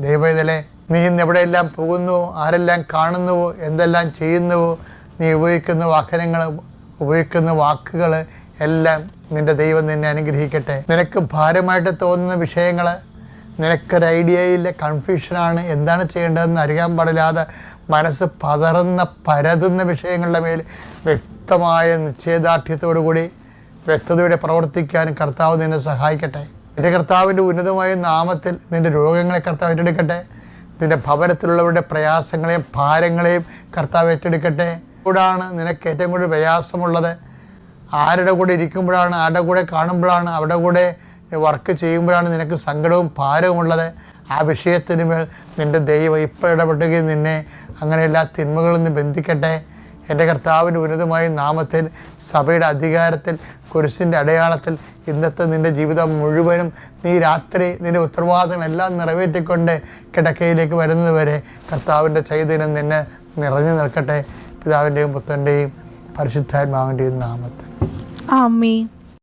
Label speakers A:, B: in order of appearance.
A: ദൈവവേദനെ നീ ഇന്ന് എവിടെയെല്ലാം പോകുന്നുവോ, ആരെല്ലാം കാണുന്നുവോ, എന്തെല്ലാം ചെയ്യുന്നുവോ, നീ ഉപയോഗിക്കുന്ന വാഹനങ്ങൾ, ഉപയോഗിക്കുന്ന വാക്കുകൾ എല്ലാം നിൻ്റെ ദൈവം നിന്നെ അനുഗ്രഹിക്കട്ടെ. നിനക്ക് ഭാരമായിട്ട് തോന്നുന്ന വിഷയങ്ങൾ, നിനക്കൊരു ഐഡിയയില്ല, കൺഫ്യൂഷനാണ്, എന്താണ് ചെയ്യേണ്ടതെന്ന് അറിയാൻ പാടില്ലാതെ മനസ്സ് പരതുന്ന വിഷയങ്ങളുടെ മേൽ വ്യക്തമായ നിശ്ചയദാർഢ്യത്തോടു കൂടി വ്യക്തതയോടെ പ്രവർത്തിക്കാൻ കർത്താവ് നിന്നെ സഹായിക്കട്ടെ. എൻ്റെ കർത്താവിൻ്റെ ഉന്നതമായ നാമത്തിൽ നിൻ്റെ രോഗങ്ങളെ കർത്താവ് ഏറ്റെടുക്കട്ടെ. നിൻ്റെ ഭവനത്തിലുള്ളവരുടെ പ്രയാസങ്ങളെയും ഭാരങ്ങളെയും കർത്താവ് ഏറ്റെടുക്കട്ടെ. കൂടാണ് നിനക്ക് ഏറ്റവും കൂടുതൽ പ്രയാസമുള്ളത്? ആരുടെ കൂടെ ഇരിക്കുമ്പോഴാണ്, ആരുടെ കൂടെ കാണുമ്പോഴാണ്, അവരുടെ കൂടെ വർക്ക് ചെയ്യുമ്പോഴാണ് നിനക്ക് സങ്കടവും ഭാരവും ഉള്ളത്? ആ വിഷയത്തിന് മേൽ നിൻ്റെ ദൈവം ഇപ്പോൾ ഇടപെടുകയും നിന്നെ അങ്ങനെ എല്ലാ തിന്മകളിൽ നിന്ന് ബന്ധിക്കട്ടെ. എൻ്റെ കർത്താവിൻ്റെ ഉന്നതമായ നാമത്തിൽ സഭയുടെ അധികാരത്തിൽ കുരിശിൻ്റെ അടയാളത്തിൽ ഇന്നത്തെ നിൻ്റെ ജീവിതം മുഴുവനും നീ രാത്രി നിൻ്റെ ഉത്തരവാദിത്തങ്ങളെല്ലാം നിറവേറ്റിക്കൊണ്ട് കിടക്കയിലേക്ക് വരുന്നത് വരെ കർത്താവിൻ്റെ ചൈതന്യം നിന്നെ നിറഞ്ഞു നിൽക്കട്ടെ. പിതാവിൻ്റെയും പുത്രൻ്റെയും പരിശുദ്ധാത്മാവിൻ്റെയും നാമത്തിൽ
B: ആമേൻ.